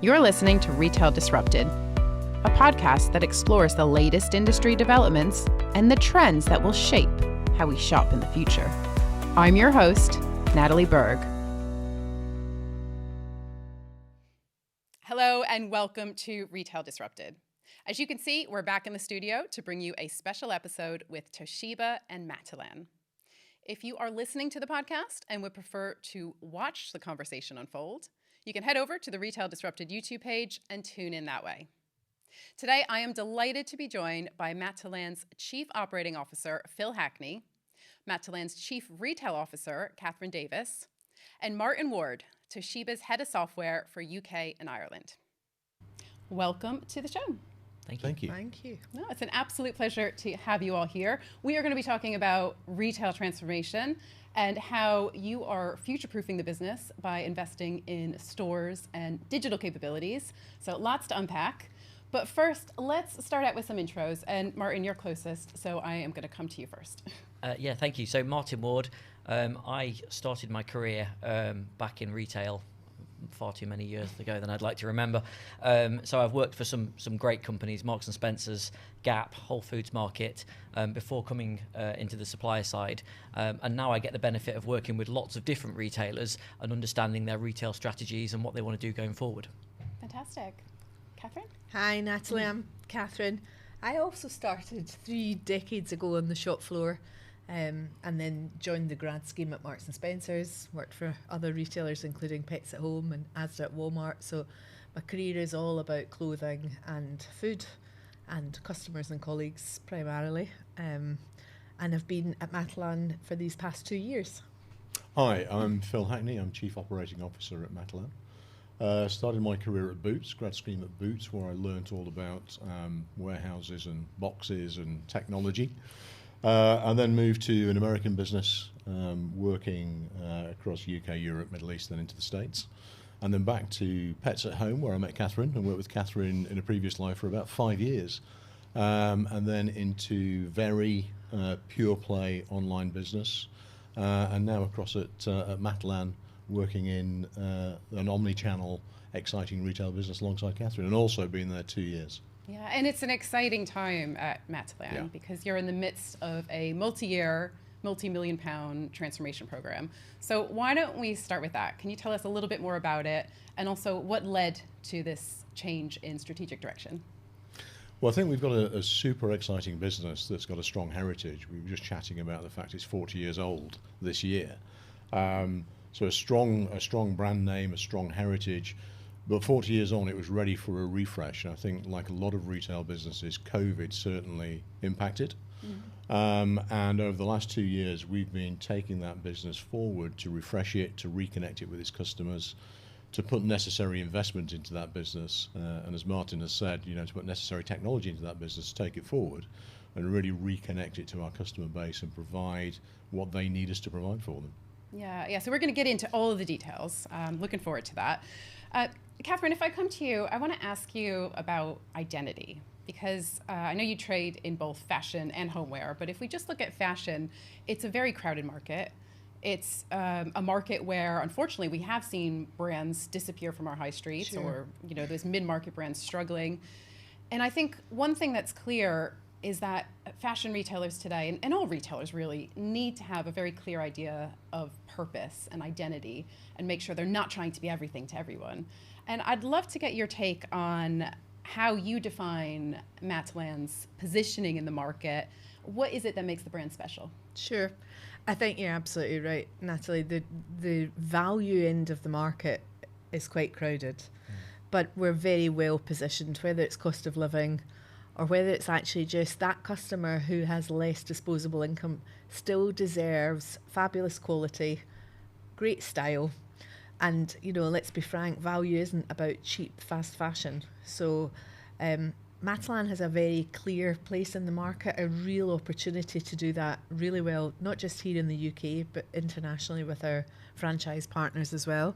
You're listening to Retail Disrupted, a podcast that explores the latest industry developments and the trends that will shape how we shop in the future. I'm your host, Natalie Berg. Hello and welcome to Retail Disrupted. As you can see, we're back in the studio to bring you a special episode with Toshiba and Matalan. If you are listening to the podcast and would prefer to watch the conversation unfold, you can head over to the Retail Disrupted YouTube page and tune in that way. Today, I am delighted to be joined by Matalan's Chief Operating Officer, Phil Hackney, Matalan's Chief Retail Officer, Katherine Davis, and Martin Ward, Toshiba's Head of Software for UK and Ireland. Welcome to the show. Thank you. Thank you. No, it's an absolute pleasure to have you all here. We are going to be talking about retail transformation and how you are future-proofing the business by investing in stores and digital capabilities. So lots to unpack. But first, let's start out with some intros. And Martin, you're closest, so I am going to come to you first. Thank you. So Martin Ward, I started my career back in retail far too many years ago than I'd like to remember. So I've worked for some great companies, Marks and Spencer's, Gap, Whole Foods Market, before coming into the supplier side. And now I get the benefit of working with lots of different retailers and understanding their retail strategies and what they want to do going forward. Fantastic. Katherine? Hi, Natalie. I'm Katherine. I also started 3 decades ago on the shop floor and then joined the grad scheme at Marks and Spencer's, worked for other retailers including Pets at Home and Asda at Walmart. So my career is all about clothing and food and customers and colleagues primarily. And I've been at Matalan for these past 2 years. Hi, I'm Phil Hackney. I'm Chief Operating Officer at Matalan. Started my career at Boots, grad scheme at Boots, where I learnt all about warehouses and boxes and technology. And then moved to an American business, working across UK, Europe, Middle East, then into the States. And then back to Pets at Home, where I met Katherine and worked with Katherine in a previous life for about 5 years. And then into very pure play online business. And now across at Matalan, working in an Omnichannel, exciting retail business alongside Katherine, and also been there 2 years. Yeah, and it's an exciting time at Matalan because you're in the midst of a multi-year, multi-million-pound transformation program. So why don't we start with that? Can you tell us a little bit more about it, and also what led to this change in strategic direction? Well, I think we've got a super exciting business that's got a strong heritage. We were just chatting about the fact it's 40 years old this year. So a strong brand name, a strong heritage. But 40 years on, it was ready for a refresh. And I think, like a lot of retail businesses, COVID certainly impacted. And over the last 2 years, we've been taking that business forward to refresh it, to reconnect it with its customers, to put necessary investment into that business. And as Martin has said, to put necessary technology into that business, to take it forward and really reconnect it to our customer base and provide what they need us to provide for them. Yeah. So we're going to get into all of the details. Looking forward to that. Katherine, if I come to you, I want to ask you about identity, because I know you trade in both fashion and homeware, but if we just look at fashion, it's a very crowded market. It's a market where, unfortunately, we have seen brands disappear from our high streets, or those mid-market brands struggling. And I think one thing that's clear is that fashion retailers today, and all retailers really, need to have a very clear idea of purpose and identity and make sure they're not trying to be everything to everyone. And I'd love to get your take on how you define Matalan's positioning in the market. What is it that makes the brand special? Sure. I think you're absolutely right, Natalie. The value end of the market is quite crowded, but we're very well positioned, whether it's cost of living or whether it's actually just that customer who has less disposable income still deserves fabulous quality, great style. And, let's be frank, value isn't about cheap, fast fashion. So Matalan has a very clear place in the market, a real opportunity to do that really well, not just here in the UK, but internationally with our franchise partners as well.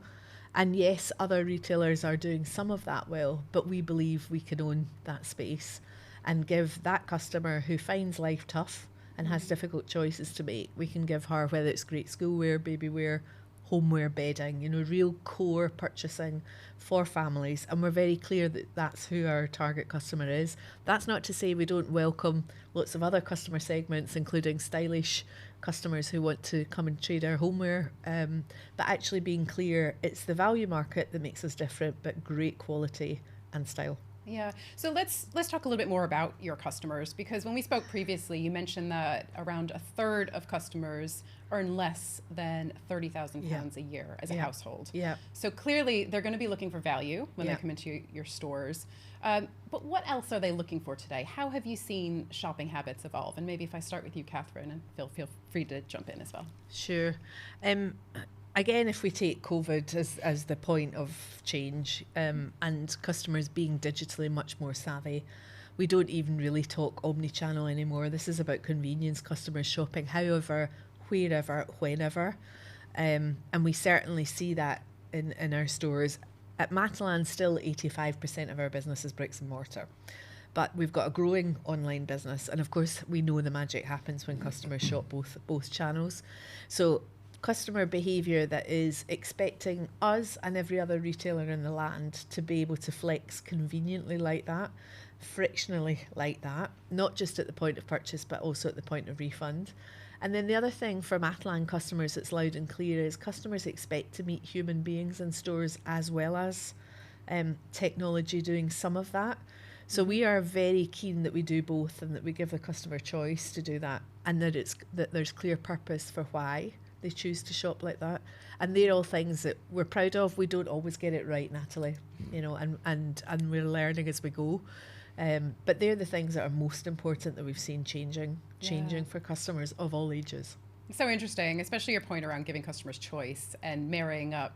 And yes, other retailers are doing some of that well, but we believe we can own that space and give that customer who finds life tough and has difficult choices to make, we can give her, whether it's great schoolwear, baby wear, homeware bedding, real core purchasing for families. And we're very clear that that's who our target customer is. That's not to say we don't welcome lots of other customer segments, including stylish customers who want to come and trade our homeware. But actually being clear, it's the value market that makes us different, but great quality and style. Yeah. So let's talk a little bit more about your customers, because when we spoke previously, you mentioned that around a third of customers earn less than £30,000 a year as a household. Yeah. So clearly they're going to be looking for value when they come into your stores. But what else are they looking for today? How have you seen shopping habits evolve? And maybe if I start with you, Katherine, and Phil, feel free to jump in as well. Sure. Again, if we take COVID as the point of change, and customers being digitally much more savvy, we don't even really talk omnichannel anymore. This is about convenience, customers shopping however, wherever, whenever. And we certainly see that in our stores. At Matalan, still 85% of our business is bricks and mortar. But we've got a growing online business. And of course, we know the magic happens when customers shop both channels. So customer behaviour that is expecting us and every other retailer in the land to be able to flex conveniently like that, frictionally like that, not just at the point of purchase, but also at the point of refund. And then the other thing for Matalan customers that's loud and clear is customers expect to meet human beings in stores as well as technology doing some of that. So we are very keen that we do both and that we give the customer choice to do that, and that there's clear purpose for why they choose to shop like that. And they're all things that we're proud of. We don't always get it right, Natalie, and we're learning as we go. But they're the things that are most important that we've seen changing for customers of all ages. So interesting, especially your point around giving customers choice and marrying up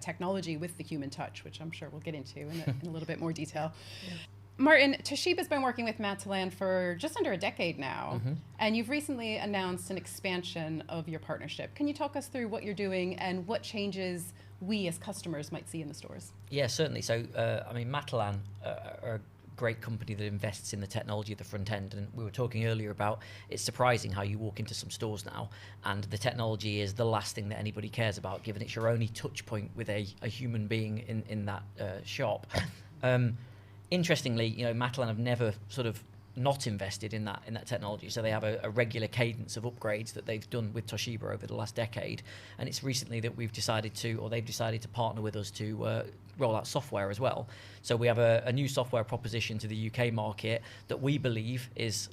technology with the human touch, which I'm sure we'll get into in a little bit more detail. Yeah. Martin, Toshiba's been working with Matalan for just under a decade now, and you've recently announced an expansion of your partnership. Can you talk us through what you're doing and what changes we as customers might see in the stores? Yeah, certainly. So, Matalan are a great company that invests in the technology at the front end, and we were talking earlier about it's surprising how you walk into some stores now and the technology is the last thing that anybody cares about, given it's your only touch point with a human being in that shop. Interestingly, Matalan have never sort of not invested in that technology. So they have a regular cadence of upgrades that they've done with Toshiba over the last decade. And it's recently that they've decided to partner with us to roll out software as well. So we have a new software proposition to the UK market that we believe is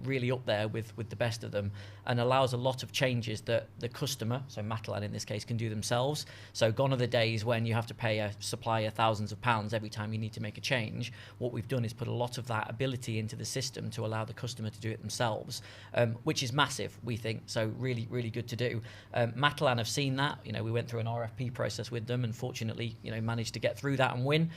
really up there with the best of them, and allows a lot of changes that the customer, so Matalan in this case, can do themselves. So gone are the days when you have to pay a supplier thousands of pounds every time you need to make a change. What we've done is put a lot of that ability into the system to allow the customer to do it themselves, which is massive, we think. So really, really good to do. Matalan have seen that. We went through an RFP process with them, and fortunately, managed to get through that and win,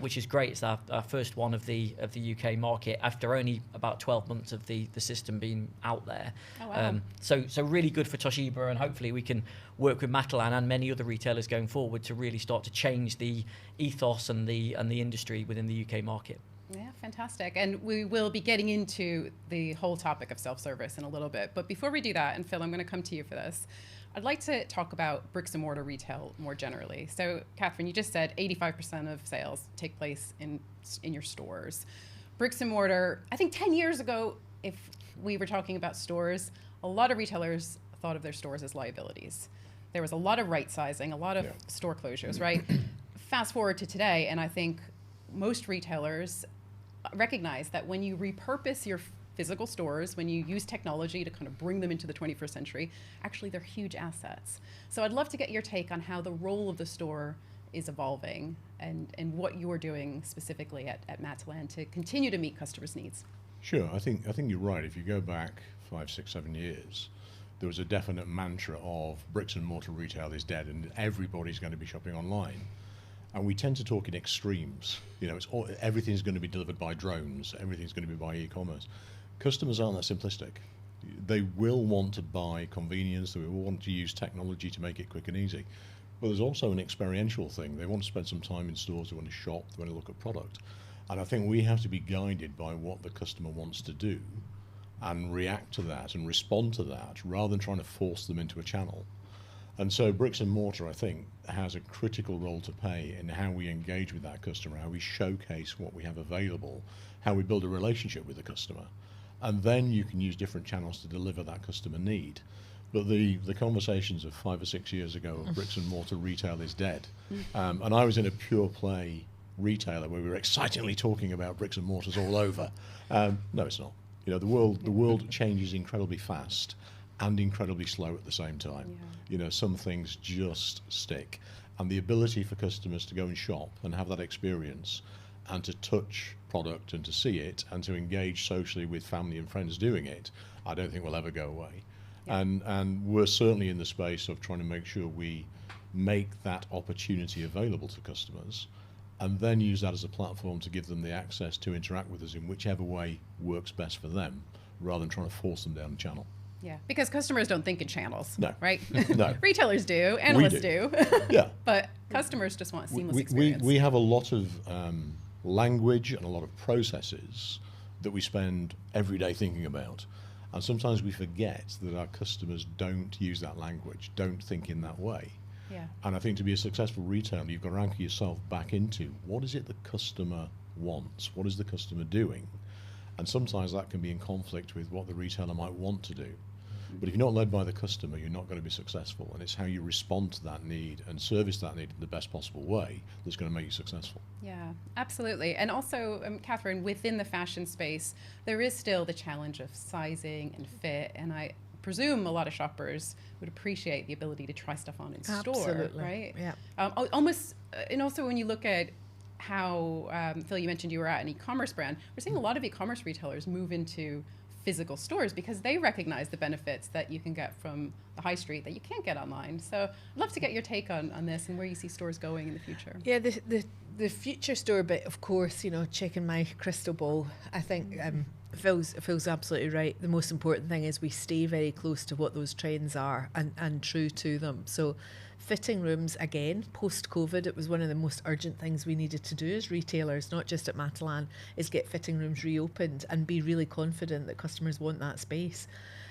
which is great. It's our first one of the UK market after only about 12 months of the system being out there. Oh, wow. So really good for Toshiba, and hopefully we can work with Matalan and many other retailers going forward to really start to change the ethos and the industry within the UK market. Yeah, fantastic. And we will be getting into the whole topic of self-service in a little bit. But before we do that, and Phil, I'm going to come to you for this, I'd like to talk about bricks and mortar retail more generally. So, Katherine, you just said 85% of sales take place in your stores. Bricks and mortar, I think 10 years ago, if we were talking about stores, a lot of retailers thought of their stores as liabilities. There was a lot of right sizing, a lot of store closures, right? Fast forward to today, and I think most retailers recognize that when you repurpose your physical stores, when you use technology to kind of bring them into the 21st century, actually they're huge assets. So I'd love to get your take on how the role of the store is evolving and what you're doing specifically at Matalan to continue to meet customers' needs. Sure, I think you're right. If you go back 5, 6, 7 years, there was a definite mantra of bricks and mortar retail is dead and everybody's going to be shopping online. And we tend to talk in extremes. Everything's going to be delivered by drones. Everything's going to be by e-commerce. Customers aren't that simplistic. They will want to buy convenience. They will want to use technology to make it quick and easy. But there's also an experiential thing. They want to spend some time in stores. They want to shop. They want to look at product. And I think we have to be guided by what the customer wants to do and react to that and respond to that rather than trying to force them into a channel. And so bricks and mortar, I think, has a critical role to play in how we engage with that customer, how we showcase what we have available, how we build a relationship with the customer. And then you can use different channels to deliver that customer need. But the conversations of 5 or 6 years ago of bricks and mortar retail is dead. And I was in a pure play retailer where we were excitingly talking about bricks and mortars all over. No, it's not. You know, the world changes incredibly fast and incredibly slow at the same time. Yeah. You know, some things just stick. And the ability for customers to go and shop and have that experience and to touch product and to see it and to engage socially with family and friends doing it, I don't think will ever go away. Yeah. And we're certainly in the space of trying to make sure we make that opportunity available to customers and then use that as a platform to give them the access to interact with us in whichever way works best for them, rather than trying to force them down the channel. Yeah, because customers don't think in channels, No. right? No. Retailers do, analysts do. Yeah. But customers just want a seamless we experience. have a lot of language and a lot of processes that we spend every day thinking about. And sometimes we forget that our customers don't use that language, don't think in that way. Yeah. And I think to be a successful retailer, you've got to anchor yourself back into what is it the customer wants? What is the customer doing? And sometimes that can be in conflict with what the retailer might want to do. But if you're not led by the customer, you're not going to be successful. And it's how you respond to that need and service that need in the best possible way that's going to make you successful. Yeah, absolutely. And also, Katherine, within the fashion space, there is still the challenge of sizing and fit. And I presume a lot of shoppers would appreciate the ability to try stuff on in store, Absolutely. right? Yeah. Almost, and also when you look at how, Phil, you mentioned you were at an e-commerce brand, we're seeing a lot of e-commerce retailers move into physical stores because they recognize the benefits that you can get from the high street that you can't get online. So I'd love to get your take on this and where you see stores going in the future. Yeah, the future store bit, of course, you know, checking my crystal ball. I think Phil's absolutely right. The most important thing is we stay very close to what those trends are and true to them. So fitting rooms, again, post-COVID, it was one of the most urgent things we needed to do as retailers, not just at Matalan, is get fitting rooms reopened and be really confident that customers want that space.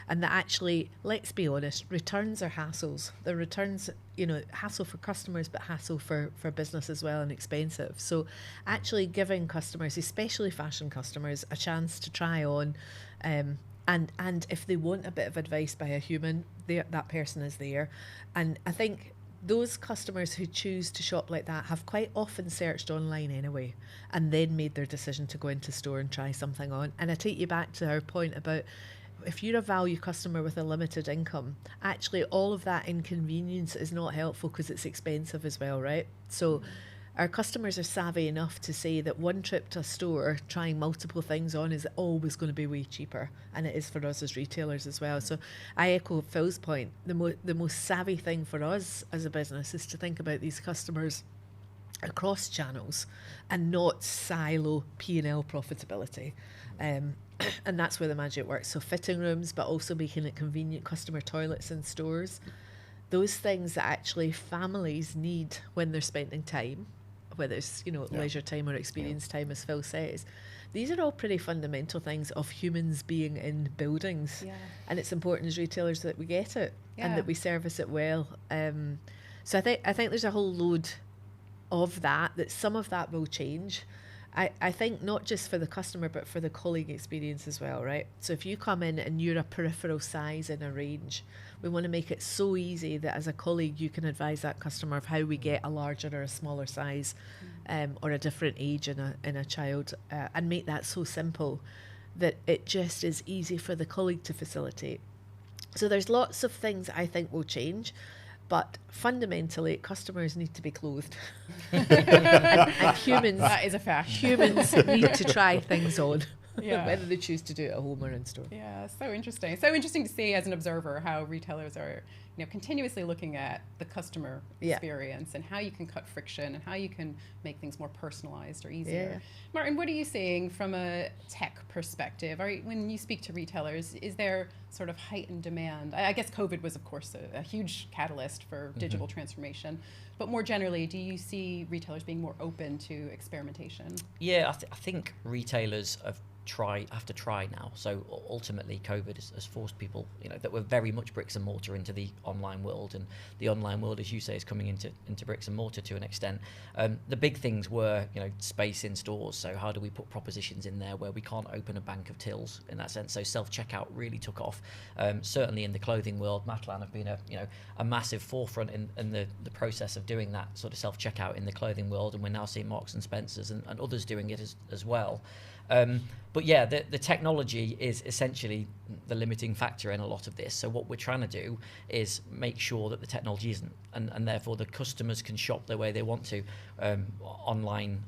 And that actually, let's be honest, returns are hassles. The returns, you know, hassle for customers, but hassle for business as well and expensive. So actually giving customers, especially fashion customers, a chance to try on and if they want a bit of advice by a human, that person is there. And I think those customers who choose to shop like that have quite often searched online anyway and then made their decision to go into store and try something on. And I take you back to our point about if you're a value customer with a limited income, actually all of that inconvenience is not helpful because it's expensive as well, right? So our customers are savvy enough to say that one trip to a store trying multiple things on is always going to be way cheaper, and it is for us as retailers as well. So I echo Phil's point. The most savvy thing for us as a business is to think about these customers across channels and not silo P&L profitability. And that's where the magic works. So fitting rooms, but also making it convenient, customer toilets in stores. Those things that actually families need when they're spending time, whether it's, you know, leisure time or experience time, as Phil says. These are all pretty fundamental things of humans being in buildings. Yeah. And it's important as retailers that we get it and that we service it well. So I think there's a whole load of that some of that will change. I think not just for the customer, but for the colleague experience as well, right? So if you come in and you're a peripheral size in a range, we want to make it so easy that as a colleague, you can advise that customer of how we get a larger or a smaller size or a different age in a child and make that so simple that it just is easy for the colleague to facilitate. So there's lots of things I think will change. But fundamentally, customers need to be clothed. and humans, that is a fact. Humans need to try things on, Yeah. whether they choose to do it at home or in store. Yeah, so interesting. So interesting to see as an observer how retailers are, you know, continuously looking at the customer experience and how you can cut friction and how you can make things more personalized or easier. Yeah. Martin, what are you seeing from a tech perspective? When you speak to retailers, is there sort of heightened demand? I guess COVID was, of course, a huge catalyst for digital transformation. But more generally, do you see retailers being more open to experimentation? Yeah, I think retailers have to try now. So ultimately, COVID has forced people, you know, that were very much bricks and mortar into the online world, and the online world, as you say, is coming into bricks and mortar to an extent. The big things were, space in stores. So how do we put propositions in there where we can't open a bank of tills in that sense? So self-checkout really took off. Certainly in the clothing world, Matalan have been a massive forefront in the process of doing that sort of self-checkout in the clothing world, and we're now seeing Marks and Spencers and others doing it as well. But yeah, the technology is essentially the limiting factor in a lot of this. So what we're trying to do is make sure that the technology isn't, and therefore the customers can shop the way they want to online.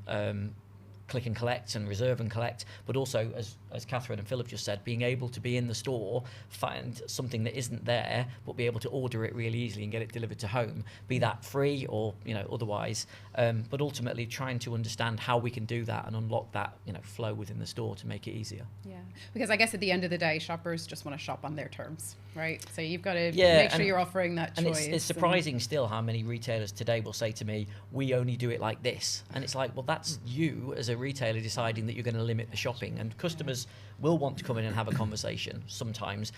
Click and collect and reserve and collect, but also, as Katherine and Philip just said, being able to be in the store, find something that isn't there, but be able to order it really easily and get it delivered to home, be that free or otherwise. But ultimately, trying to understand how we can do that and unlock that flow within the store to make it easier. Yeah, because I guess at the end of the day, shoppers just want to shop on their terms, right? So you've got to make sure you're offering that choice. And it's surprising still how many retailers today will say to me, "We only do it like this," and it's like, well, that's you as a retailer deciding that you're going to limit the shopping, and customers will want to come in and have a conversation sometimes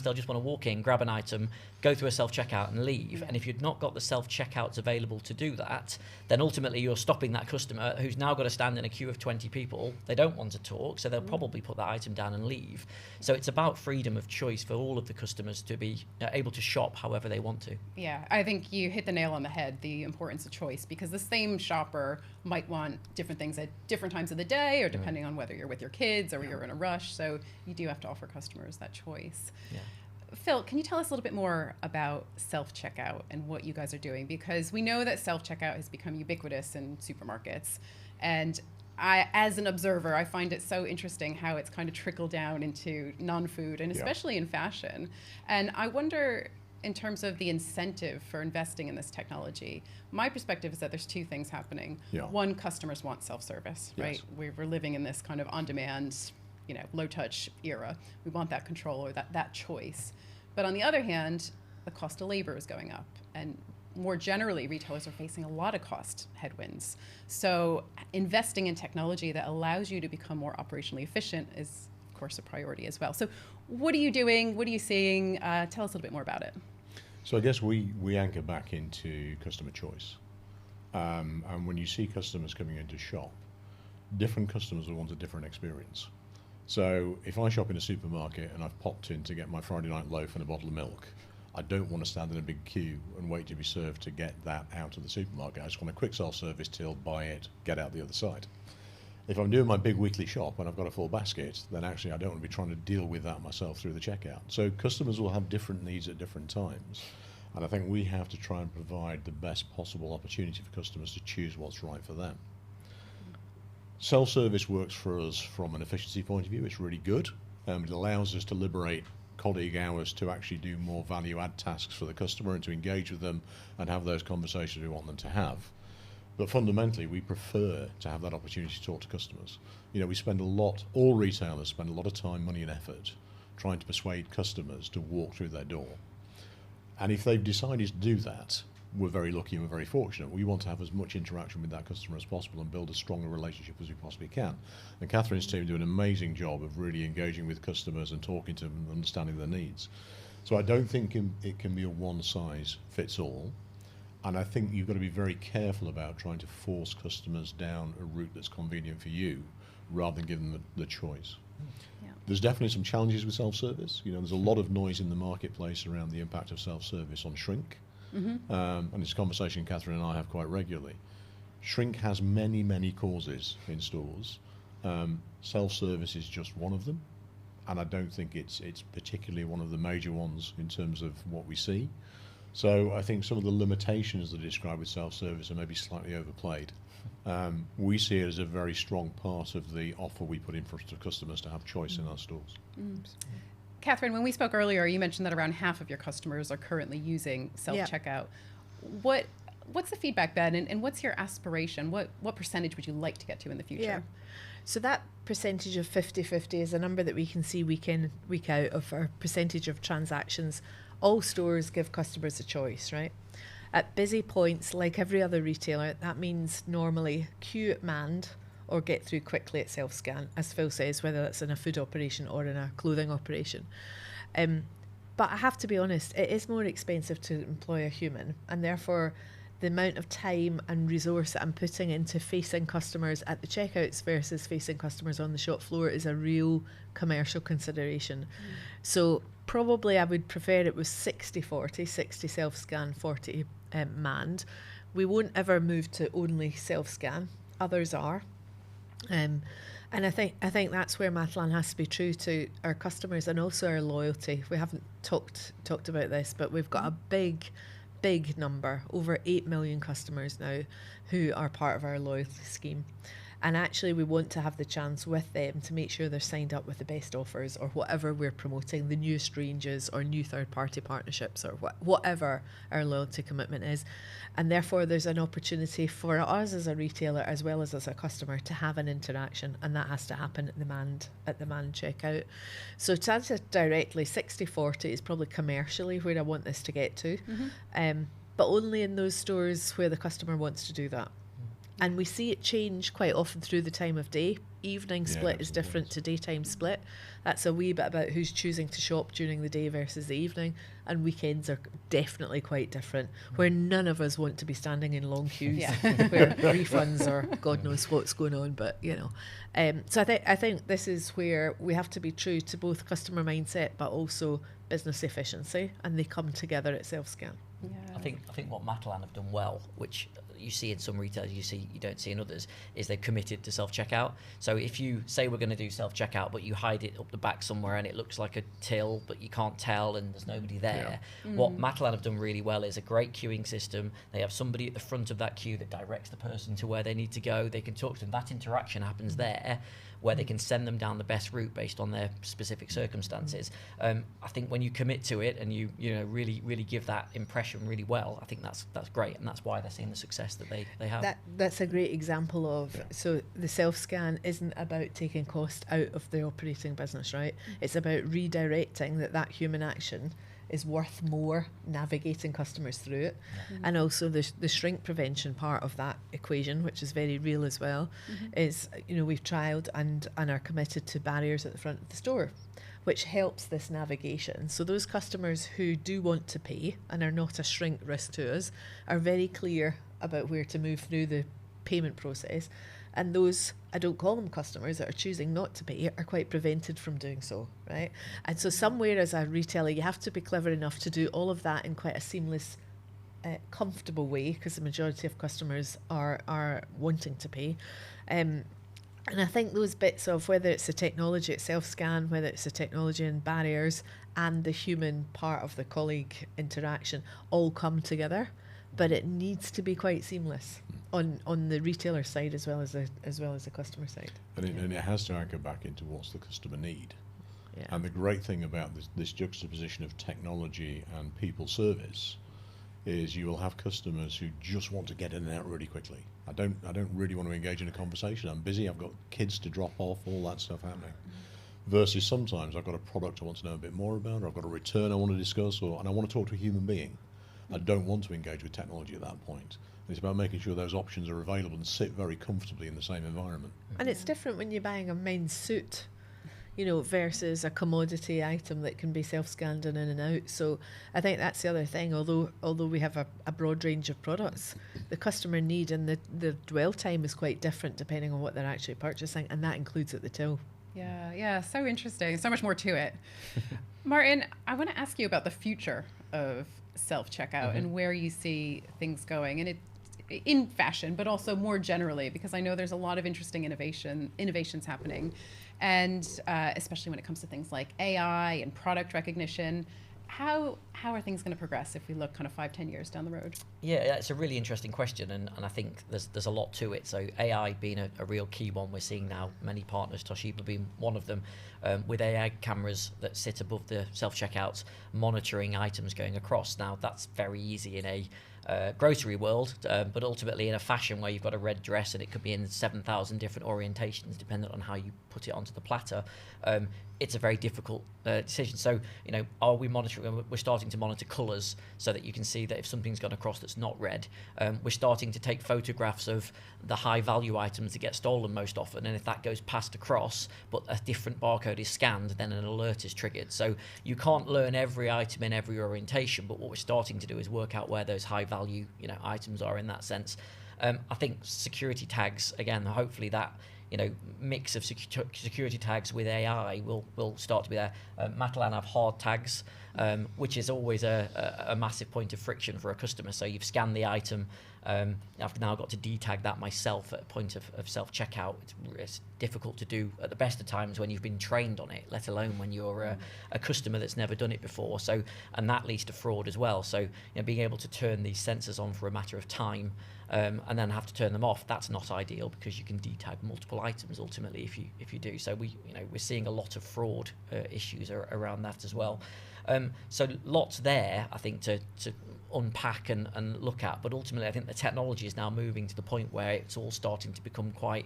they'll just want to walk in, grab an item, go through a self-checkout and leave. And if you've not got the self-checkouts available to do that, then ultimately you're stopping that customer who's now got to stand in a queue of 20 people. They don't want to talk, so they'll probably put that item down and leave. So it's about freedom of choice for all of the customers to be able to shop however they want to. Yeah, I think you hit the nail on the head, the importance of choice, because the same shopper might want different things at different times of the day, or depending on whether you're with your kids or you're in a rush. So you do have to offer customers that choice. Yeah. Phil, can you tell us a little bit more about self-checkout and what you guys are doing? Because we know that self-checkout has become ubiquitous in supermarkets. And as an observer, I find it so interesting how it's kind of trickled down into non-food and especially in fashion. And I wonder, in terms of the incentive for investing in this technology, my perspective is that there's two things happening. Yeah. One, customers want self-service, right? We're living in this kind of on-demand, low-touch era. We want that control or that choice. But on the other hand, the cost of labor is going up. And more generally, retailers are facing a lot of cost headwinds. So investing in technology that allows you to become more operationally efficient is, of course, a priority as well. So what are you doing? What are you seeing? Tell us a little bit more about it. So I guess we anchor back into customer choice. And when you see customers coming in to shop, different customers will want a different experience. So if I shop in a supermarket and I've popped in to get my Friday night loaf and a bottle of milk, I don't want to stand in a big queue and wait to be served to get that out of the supermarket. I just want a quick self-service till, buy it, get out the other side. If I'm doing my big weekly shop and I've got a full basket, then actually I don't want to be trying to deal with that myself through the checkout. So customers will have different needs at different times. And I think we have to try and provide the best possible opportunity for customers to choose what's right for them. Self-service works for us from an efficiency point of view. It's really good. It allows us to liberate colleague hours to actually do more value-add tasks for the customer and to engage with them and have those conversations we want them to have. But fundamentally, we prefer to have that opportunity to talk to customers. We spend all retailers spend a lot of time, money and effort trying to persuade customers to walk through their door. And if they've decided to do that, we're very lucky and we're very fortunate. We want to have as much interaction with that customer as possible and build as strong a relationship as we possibly can. And Katherine's team do an amazing job of really engaging with customers and talking to them and understanding their needs. So I don't think it can be a one-size-fits-all. And I think you've got to be very careful about trying to force customers down a route that's convenient for you rather than give them the choice. Yeah. There's definitely some challenges with self-service. There's a lot of noise in the marketplace around the impact of self-service on shrink. Mm-hmm. And it's a conversation Katherine and I have quite regularly. Shrink has many, many causes in stores. Self-service is just one of them, and I don't think it's particularly one of the major ones in terms of what we see. So I think some of the limitations that are described with self-service are maybe slightly overplayed. We see it as a very strong part of the offer we put in for customers to have choice in our stores. Mm. Katherine, when we spoke earlier, you mentioned that around half of your customers are currently using self-checkout. Yeah. What's the feedback been, and what's your aspiration? What percentage would you like to get to in the future? Yeah. So that percentage of 50-50 is a number that we can see week in, week out of our percentage of transactions. All stores give customers a choice, right? At busy points, like every other retailer, that means normally queue at manned or get through quickly at self-scan, as Phil says, whether that's in a food operation or in a clothing operation. But I have to be honest, it is more expensive to employ a human, and therefore the amount of time and resource that I'm putting into facing customers at the checkouts versus facing customers on the shop floor is a real commercial consideration. So probably I would prefer it was 60-40, 60 self-scan, 40 manned. We won't ever move to only self-scan. Others are. And I think that's where Matalan has to be true to our customers and also our loyalty. We haven't talked about this, but we've got a big number, over 8 million customers now, who are part of our loyalty scheme. And actually we want to have the chance with them to make sure they're signed up with the best offers or whatever we're promoting, the newest ranges or new third-party partnerships or whatever our loyalty commitment is. And therefore there's an opportunity for us as a retailer as well as a customer to have an interaction, and that has to happen at the manned checkout. So to answer directly, 60-40 is probably commercially where I want this to get to, but only in those stores where the customer wants to do that. And we see it change quite often through the time of day. Evening split is different to daytime split. That's a wee bit about who's choosing to shop during the day versus the evening. And weekends are definitely quite different, where none of us want to be standing in long queues where refunds or God knows what's going on. But, you know, so I think this is where we have to be true to both customer mindset but also business efficiency, and they come together at self-scan. Yeah. I think what Matalan have done well, which you see in some retailers, you don't see in others, is they're committed to self-checkout. So if you say we're going to do self-checkout, but you hide it up the back somewhere and it looks like a till, but you can't tell and there's nobody there, what Matalan have done really well is a great queuing system. They have somebody at the front of that queue that directs the person to where they need to go. They can talk to them. That interaction happens there, where they can send them down the best route based on their specific circumstances. I think when you commit to it and you really give that impression really well, I think that's great, and that's why they're seeing the success that they have. That's a great example of, so the self-scan isn't about taking cost out of the operating business, right? It's about redirecting that human action is worth more navigating customers through it. And also the shrink prevention part of that equation, which is very real as well, is, we've trialled and are committed to barriers at the front of the store, which helps this navigation. So those customers who do want to pay and are not a shrink risk to us are very clear about where to move through the payment process. And those, I don't call them customers, that are choosing not to pay are quite prevented from doing so, right? And so somewhere as a retailer, you have to be clever enough to do all of that in quite a seamless, comfortable way, because the majority of customers are wanting to pay. And I think those bits of whether it's the technology at self-scan, whether it's the technology and barriers and the human part of the colleague interaction all come together, but it needs to be quite seamless on the retailer side as well as the customer side. And it has to anchor back into what's the customer need. Yeah. And the great thing about this juxtaposition of technology and people service is you will have customers who just want to get in and out really quickly. I don't really want to engage in a conversation. I'm busy, I've got kids to drop off, all that stuff happening. Versus sometimes I've got a product I want to know a bit more about, or I've got a return I want to discuss, and I want to talk to a human being. I don't want to engage with technology at that point. It's about making sure those options are available and sit very comfortably in the same environment. And it's different when you're buying a men's suit, versus a commodity item that can be self-scanned in and out. So I think that's the other thing. Although we have a broad range of products, the customer need and the dwell time is quite different depending on what they're actually purchasing, and that includes at the till. Yeah, so interesting. So much more to it. Martin, I want to ask you about the future of self-checkout and where you see things going, and it in fashion, but also more generally, because I know there's a lot of interesting innovations happening, and especially when it comes to things like AI and product recognition. How are things going to progress if we look kind of 5-10 years down the road? Yeah, it's a really interesting question, and I think there's a lot to it. So AI being a real key one, we're seeing now many partners, Toshiba being one of them, with AI cameras that sit above the self-checkouts, monitoring items going across. Now that's very easy in a grocery world, but ultimately in a fashion where you've got a red dress and it could be in 7,000 different orientations depending on how you put it onto the platter. it's a very difficult decision. So, you know, are we monitoring? We're starting to monitor colours so that you can see that if something's gone across that's not red. We're starting to take photographs of the high value items that get stolen most often, and if that goes past across, but a different barcode is scanned, then an alert is triggered. So you can't learn every item in every orientation, but what we're starting to do is work out where those high value, you know, items are in that sense. I think security tags, again, hopefully that, you know, mix of security tags with AI will start to be there. Matalan have hard tags, which is always a massive point of friction for a customer. So you've scanned the item. I've now got to detag that myself at a point of self-checkout. It's difficult to do at the best of times when you've been trained on it, let alone when you're a customer that's never done it before. So, and that leads to fraud as well. So, you know, being able to turn these sensors on for a matter of time, and then have to turn them off, that's not ideal, because you can detag multiple items ultimately if you do. So we're seeing a lot of fraud issues around that as well. So lots there, I think, to unpack and look at. But ultimately, I think the technology is now moving to the point where it's all starting to become quite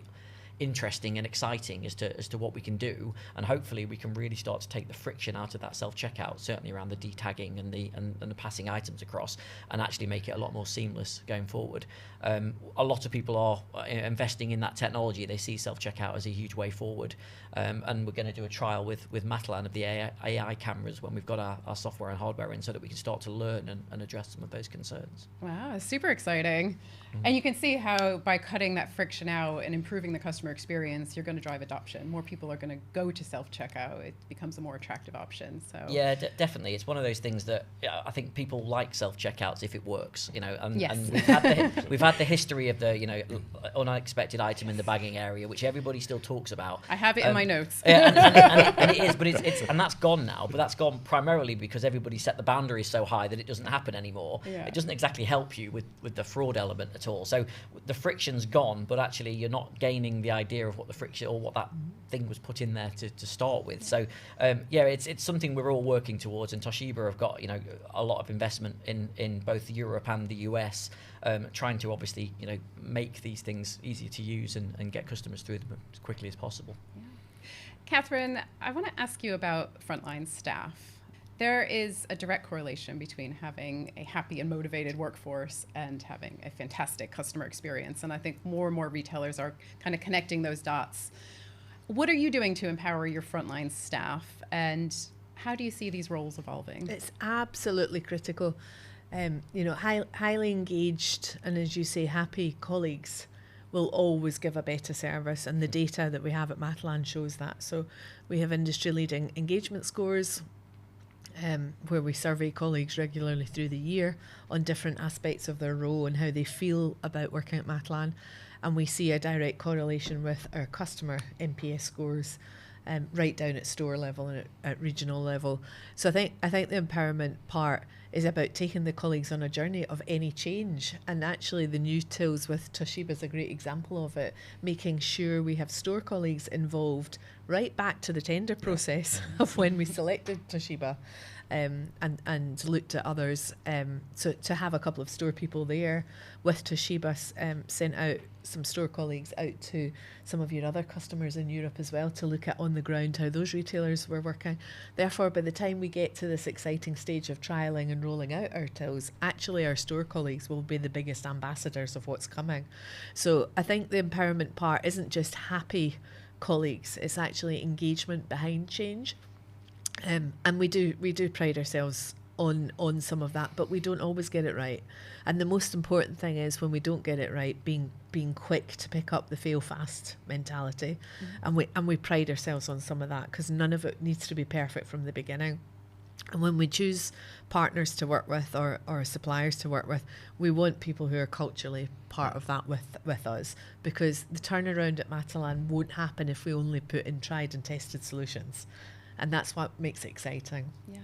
interesting and exciting as to what we can do, and hopefully we can really start to take the friction out of that self-checkout, certainly around the detagging and the passing items across, and actually make it a lot more seamless going forward. A lot of people are investing in that technology. They see self-checkout as a huge way forward, and we're going to do a trial with Matalan of the AI cameras when we've got our software and hardware in, so that we can start to learn and address some of those concerns. Wow, super exciting. And you can see how by cutting that friction out and improving the customer experience, you're going to drive adoption. More people are going to go to self-checkout. It becomes a more attractive option. So yeah, definitely. It's one of those things that I think people like self-checkouts if it works, you know, and, yes. and we've had the history of the, you know, unexpected item in the bagging area, which everybody still talks about. I have it in my notes. and it is, but it's and that's gone now. But that's gone primarily because everybody set the boundaries so high that it doesn't happen anymore. Yeah. It doesn't exactly help you with the fraud element at all. So the friction's gone, but actually you're not gaining the idea of what the friction or what that thing was put in there to start with. So it's something we're all working towards, and Toshiba have got, you know, a lot of investment in both Europe and the US, trying to obviously, you know, make these things easier to use and get customers through them as quickly as possible. Yeah. Katherine, I want to ask you about Frontline staff. There is a direct correlation between having a happy and motivated workforce and having a fantastic customer experience. And I think more and more retailers are kind of connecting those dots. What are you doing to empower your frontline staff, and how do you see these roles evolving? It's absolutely critical. You know, highly engaged and, as you say, happy colleagues will always give a better service, and the data that we have at Matalan shows that. So we have industry-leading engagement scores, where we survey colleagues regularly through the year on different aspects of their role and how they feel about working at Matalan. And we see a direct correlation with our customer NPS scores, right down at store level and at regional level. So I think the empowerment part is about taking the colleagues on a journey of any change. And actually the new tools with Toshiba is a great example of it, making sure we have store colleagues involved right back to the tender process of when we selected Toshiba, and looked at others. So to have a couple of store people there with Toshiba, sent out some store colleagues out to some of your other customers in Europe as well, to look at on the ground how those retailers were working. Therefore, by the time we get to this exciting stage of trialling and rolling out our tools, actually our store colleagues will be the biggest ambassadors of what's coming. So I think the empowerment part isn't just happy colleagues, it's actually engagement behind change. And we do pride ourselves on some of that, but we don't always get it right. And the most important thing is, when we don't get it right, being quick to pick up the fail fast mentality. And we pride ourselves on some of that, because none of it needs to be perfect from the beginning. And when we choose partners to work with or suppliers to work with, we want people who are culturally part of that with us, because the turnaround at Matalan won't happen if we only put in tried and tested solutions. And that's what makes it exciting. Yeah.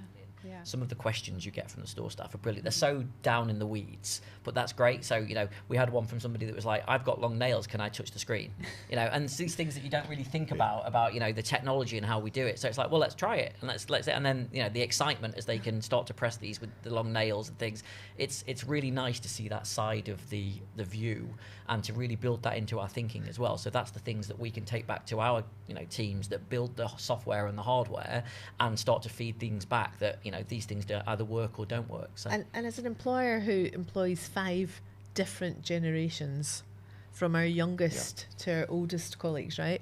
Yeah. Some of the questions you get from the store staff are brilliant. They're so down in the weeds, but that's great. So, we had one from somebody that was like, I've got long nails, can I touch the screen? And it's these things that you don't really think about, the technology and how we do it. So it's like, well, let's try it. And and then, the excitement as they can start to press these with the long nails and things. It's really nice to see that side of the view and to really build that into our thinking as well. So that's the things that we can take back to our, teams that build the software and the hardware and start to feed things back that, these things either work or don't work. So. And as an employer who employs 5 different generations, from our youngest to our oldest colleagues, right?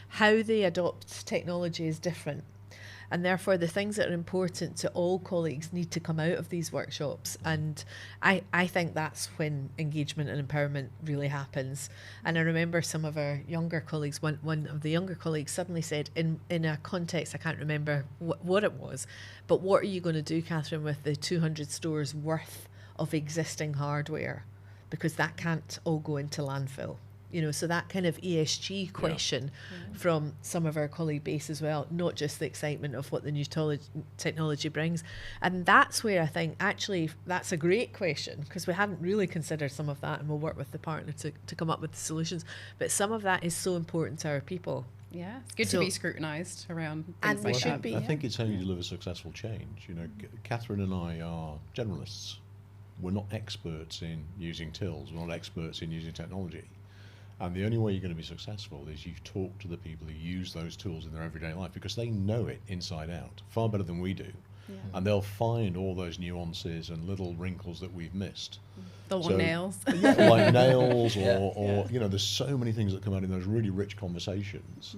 How they adopt technology is different. And therefore, the things that are important to all colleagues need to come out of these workshops. And I think that's when engagement and empowerment really happens. And I remember some of our younger colleagues, one of the younger colleagues suddenly said, in a context, I can't remember what it was, but what are you going to do, Katherine, with the 200 stores worth of existing hardware? Because that can't all go into landfill. So that kind of ESG question from some of our colleague base as well, not just the excitement of what the new technology brings. And that's where I think, actually, that's a great question, because we hadn't really considered some of that, and we'll work with the partner to come up with the solutions. But some of that is so important to our people. Yeah, it's good to be scrutinised around things and like we should that. be. I think it's how you deliver successful change. Katherine and I are generalists. We're not experts in using tills. We're not experts in using technology. And the only way you're going to be successful is you talk to the people who use those tools in their everyday life, because they know it inside out far better than we do. Yeah. And they'll find all those nuances and little wrinkles that we've missed. The long nails. Like nails or there's so many things that come out in those really rich conversations.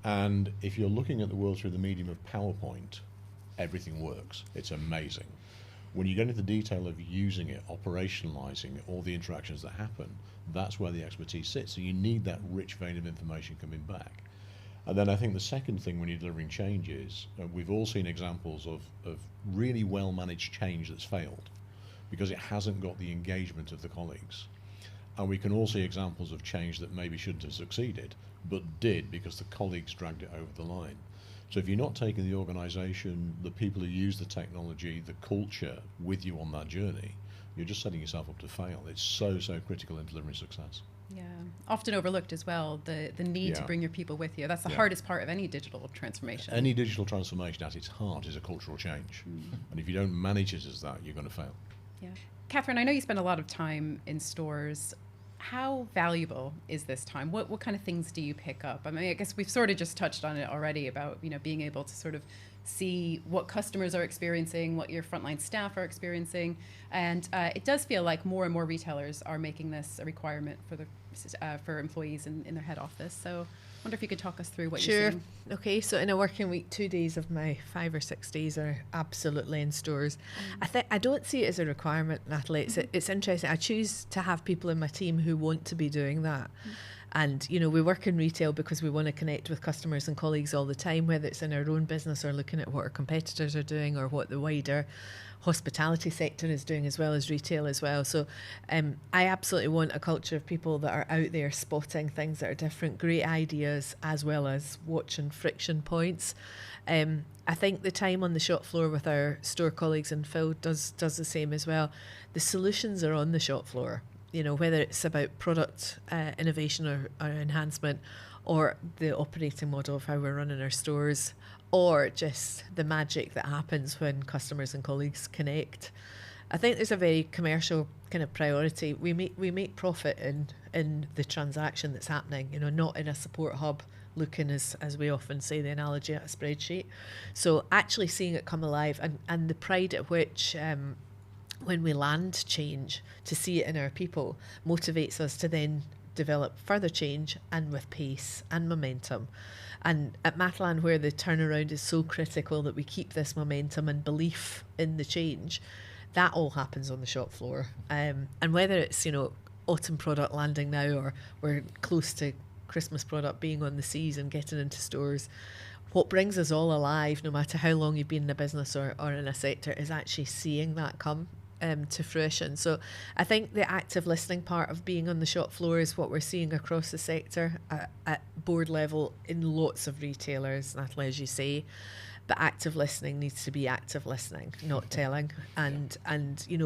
And if you're looking at the world through the medium of PowerPoint, everything works. It's amazing. When you get into the detail of using it, operationalizing it, all the interactions that happen, that's where the expertise sits. So you need that rich vein of information coming back. And then I think the second thing when you're delivering change is, we've all seen examples of really well-managed change that's failed because it hasn't got the engagement of the colleagues. And we can all see examples of change that maybe shouldn't have succeeded, but did because the colleagues dragged it over the line. So if you're not taking the organisation, the people who use the technology, the culture with you on that journey, you're just setting yourself up to fail. It's so critical in delivering success. Yeah, often overlooked as well, the need to bring your people with you. That's the hardest part of any digital transformation. Any digital transformation at its heart is a cultural change. And if you don't manage it as that, you're going to fail. Yeah. Katherine, I know you spend a lot of time in stores. How valuable is this time? What kind of things do you pick up? I mean, I guess we've sort of just touched on it already about, being able to sort of see what customers are experiencing, what your frontline staff are experiencing. And it does feel like more and more retailers are making this a requirement for employees in their head office. So I wonder if you could talk us through what you're seeing. Okay, so in a working week, 2 days of my 5 or 6 days are absolutely in stores. I don't see it as a requirement, Natalie. It's interesting. I choose to have people in my team who want to be doing that. And, we work in retail because we want to connect with customers and colleagues all the time, whether it's in our own business or looking at what our competitors are doing or what the wider hospitality sector is doing as well as retail as well. So I absolutely want a culture of people that are out there spotting things that are different, great ideas, as well as watching friction points. I think the time on the shop floor with our store colleagues, and Phil does the same as well, the solutions are on the shop floor. Whether it's about product innovation or enhancement, or the operating model of how we're running our stores, or just the magic that happens when customers and colleagues connect. I think there's a very commercial kind of priority. We make profit in the transaction that's happening, not in a support hub looking, as we often say, the analogy at a spreadsheet. So actually seeing it come alive and the pride at which when we land change, to see it in our people, motivates us to then develop further change, and with pace and momentum. And at Matalan, where the turnaround is so critical that we keep this momentum and belief in the change, that all happens on the shop floor. And whether it's, autumn product landing now, or we're close to Christmas product being on the seas and getting into stores, what brings us all alive, no matter how long you've been in a business or in a sector, is actually seeing that come to fruition. So I think the active listening part of being on the shop floor is what we're seeing across the sector at board level in lots of retailers, Natalie, as you say. But active listening needs to be active listening, not telling. And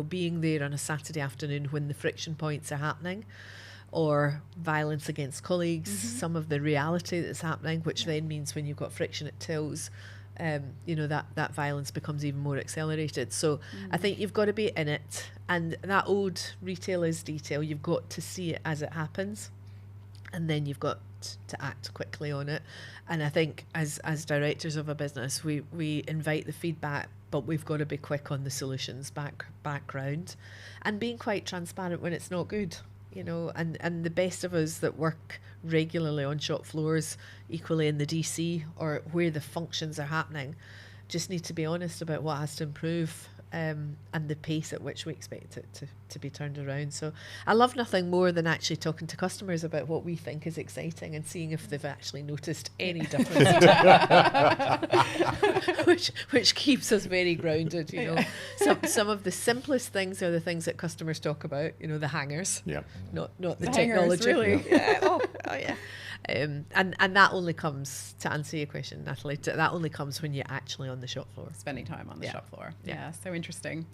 being there on a Saturday afternoon when the friction points are happening, or violence against colleagues, some of the reality that's happening, which then means when you've got friction at tills, that violence becomes even more accelerated. So I think you've got to be in it, and that old retailer's detail, you've got to see it as it happens, and then you've got to act quickly on it. And I think as directors of a business, we invite the feedback, but we've got to be quick on the solutions background, and being quite transparent when it's not good. And the best of us that work regularly on shop floors, equally in the DC or where the functions are happening, just need to be honest about what has to improve, and the pace at which we expect it to be turned around. So I love nothing more than actually talking to customers about what we think is exciting and seeing if they've actually noticed any difference, which keeps us very grounded. Some of the simplest things are the things that customers talk about. The hangers, not the technology. Hangers, really. Yeah. Oh yeah. And that only comes, to answer your question, Natalie, that only comes when you're actually on the shop floor. Spending time on the shop floor. Yeah, so interesting.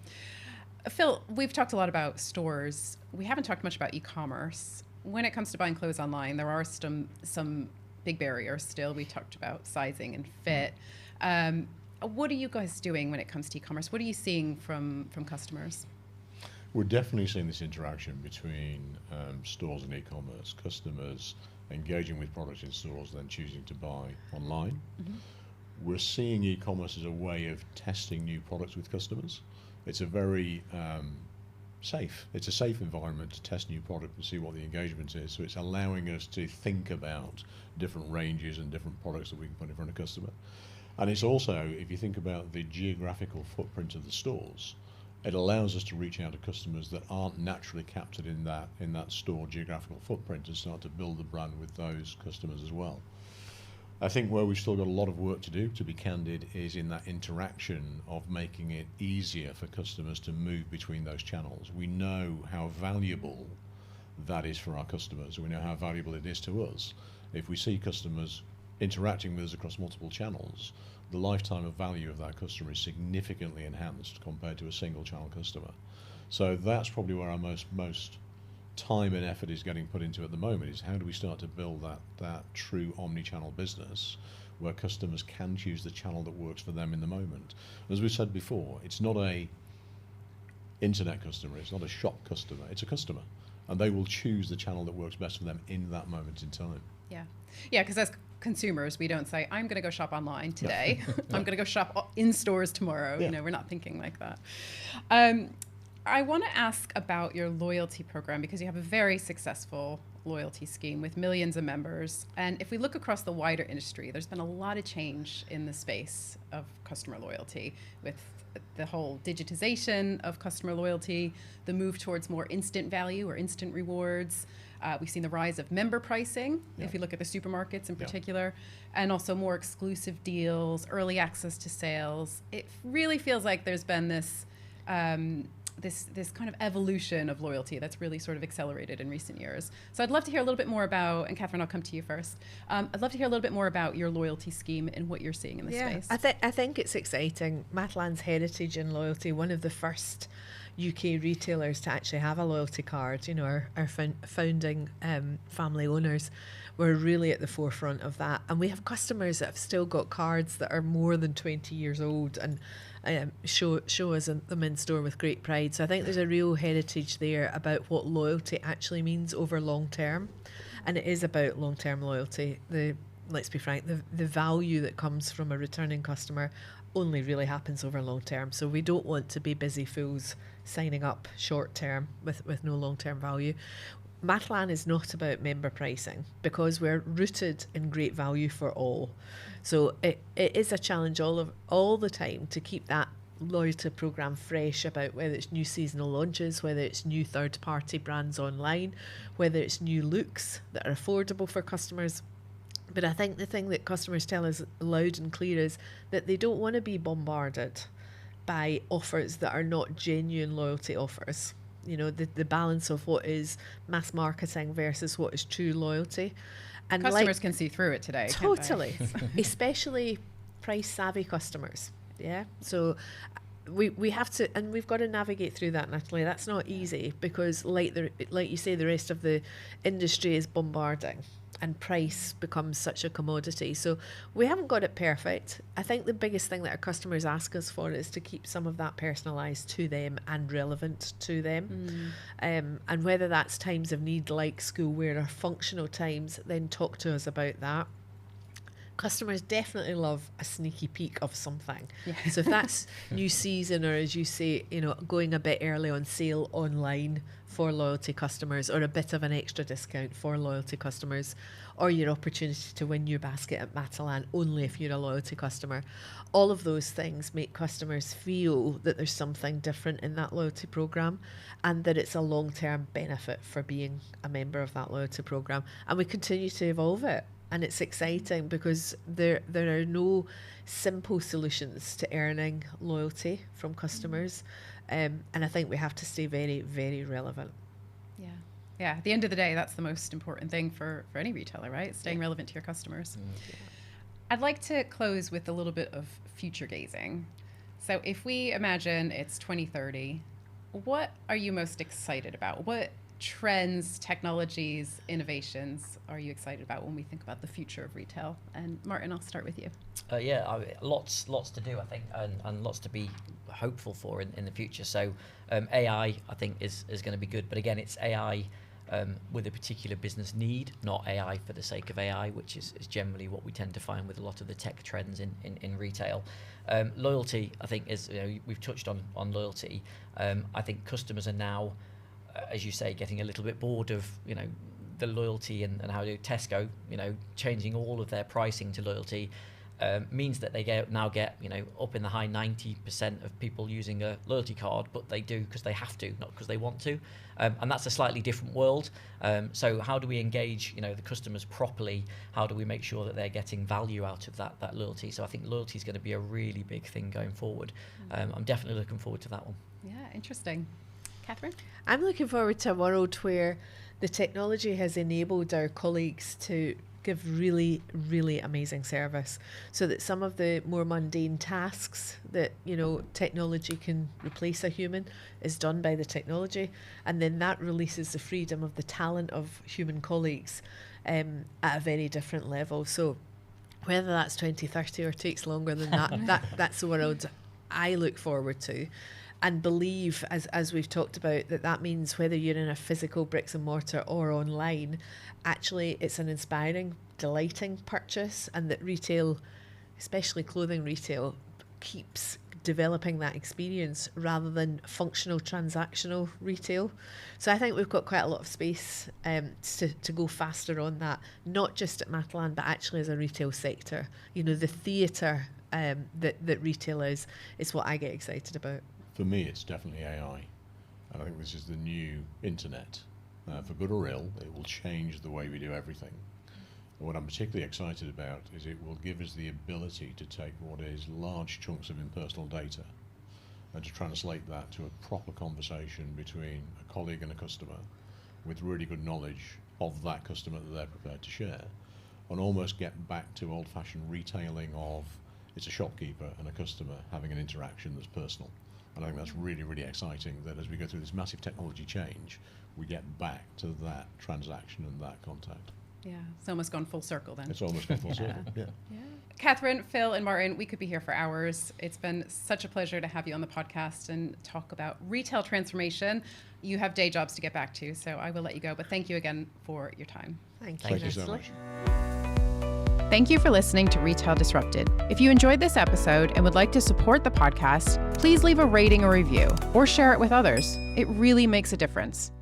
Phil, we've talked a lot about stores. We haven't talked much about e-commerce. When it comes to buying clothes online, there are some big barriers still. We talked about sizing and fit. What are you guys doing when it comes to e-commerce? What are you seeing from customers? We're definitely seeing this interaction between stores and e-commerce, customers engaging with products in stores, then choosing to buy online. We're seeing e-commerce as a way of testing new products with customers. It's a very safe environment to test new product and see what the engagement is. So it's allowing us to think about different ranges and different products that we can put in front of customer. And it's also, if you think about the geographical footprint of the stores, it allows us to reach out to customers that aren't naturally captured in that store geographical footprint and start to build the brand with those customers as well. I think where we've still got a lot of work to do, to be candid, is in that interaction of making it easier for customers to move between those channels. We know how valuable that is for our customers. We know how valuable it is to us. If we see customers interacting with us across multiple channels, the lifetime of value of that customer is significantly enhanced compared to a single channel customer. So that's probably where our most time and effort is getting put into at the moment, is how do we start to build that true omni-channel business where customers can choose the channel that works for them in the moment. As we said before, it's not a internet customer, it's not a shop customer, it's a customer, and they will choose the channel that works best for them in that moment in time. Yeah, because as consumers, we don't say, I'm going to go shop online today. I'm going to go shop in stores tomorrow. We're not thinking like that. I want to ask about your loyalty program, because you have a very successful loyalty scheme with millions of members. And if we look across the wider industry, there's been a lot of change in the space of customer loyalty, with the whole digitization of customer loyalty, the move towards more instant value or instant rewards. We've seen the rise of member pricing, if you look at the supermarkets in particular, and also more exclusive deals, early access to sales. It really feels like there's been this this kind of evolution of loyalty that's really sort of accelerated in recent years. So I'd love to hear a little bit more about, and Katherine, I'll come to you first. I'd love to hear a little bit more about your loyalty scheme and what you're seeing in this space. I think it's exciting. Matalan's heritage in loyalty, one of the first UK retailers to actually have a loyalty card. Our founding family owners were really at the forefront of that. And we have customers that have still got cards that are more than 20 years old and show us them in store with great pride. So I think there's a real heritage there about what loyalty actually means over long term. And it is about long term loyalty. Let's be frank, the value that comes from a returning customer only really happens over long term. So we don't want to be busy fools signing up short term with no long term value. Matalan is not about member pricing, because we're rooted in great value for all. So it is a challenge all the time to keep that loyalty program fresh, about whether it's new seasonal launches, whether it's new third party brands online, whether it's new looks that are affordable for customers. But I think the thing that customers tell us loud and clear is that they don't want to be bombarded by offers that are not genuine loyalty offers. The balance of what is mass marketing versus what is true loyalty. And customers can see through it today. Totally. Especially price savvy customers. Yeah. So we have to, and we've got to navigate through that, Natalie. That's not easy because like you say, the rest of the industry is bombarding and price becomes such a commodity. So we haven't got it perfect. I think the biggest thing that our customers ask us for is to keep some of that personalised to them and relevant to them. And whether that's times of need like schoolwear or functional times, then talk to us about that. Customers definitely love a sneaky peek of something. Yeah. So if that's new season, or as you say, going a bit early on sale online for loyalty customers, or a bit of an extra discount for loyalty customers, or your opportunity to win your basket at Matalan only if you're a loyalty customer, all of those things make customers feel that there's something different in that loyalty program and that it's a long-term benefit for being a member of that loyalty program. And we continue to evolve it. And it's exciting because there are no simple solutions to earning loyalty from customers. And I think we have to stay very, very relevant. Yeah. Yeah. At the end of the day, that's the most important thing for any retailer, right? Staying relevant to your customers. Yeah. I'd like to close with a little bit of future gazing. So if we imagine it's 2030, what are you most excited about? What trends, technologies, innovations are you excited about when we think about the future of retail? And Martin, I'll start with you. Lots to do, I think, and lots to be hopeful for in the future. So AI, I think, is going to be good. But again, it's AI with a particular business need, not AI for the sake of AI, which is generally what we tend to find with a lot of the tech trends in retail. Loyalty, I think, is, we've touched on loyalty. I think customers are now, as you say, getting a little bit bored of, the loyalty and how to Tesco, changing all of their pricing to loyalty means that they now get up in the high 90% of people using a loyalty card, but they do because they have to, not because they want to. And that's a slightly different world. So how do we engage, the customers properly? How do we make sure that they're getting value out of that loyalty? So I think loyalty is going to be a really big thing going forward. I'm definitely looking forward to that one. Yeah, interesting. Katherine? I'm looking forward to a world where the technology has enabled our colleagues to give really, really amazing service, so that some of the more mundane tasks that, technology can replace a human is done by the technology, and then that releases the freedom of the talent of human colleagues at a very different level. So whether that's 2030 or takes longer than that, that's the world I look forward to. And believe, as we've talked about, that means whether you're in a physical bricks and mortar or online, actually it's an inspiring, delighting purchase, and that retail, especially clothing retail, keeps developing that experience rather than functional transactional retail. So I think we've got quite a lot of space to go faster on that, not just at Matalan, but actually as a retail sector. The theatre that retail is what I get excited about. For me, it's definitely AI, and I think this is the new internet. For good or ill, it will change the way we do everything. And what I'm particularly excited about is it will give us the ability to take what is large chunks of impersonal data and to translate that to a proper conversation between a colleague and a customer with really good knowledge of that customer that they're prepared to share, and almost get back to old-fashioned retailing of it's a shopkeeper and a customer having an interaction that's personal. And I think that's really, really exciting, that as we go through this massive technology change, we get back to that transaction and that contact. Yeah, it's almost gone full circle then. It's almost gone full circle, yeah. Katherine, Phil, and Martin, we could be here for hours. It's been such a pleasure to have you on the podcast and talk about retail transformation. You have day jobs to get back to, so I will let you go. But thank you again for your time. Thank you so much. Thank you for listening to Retail Disrupted. If you enjoyed this episode and would like to support the podcast, please leave a rating or review or share it with others. It really makes a difference.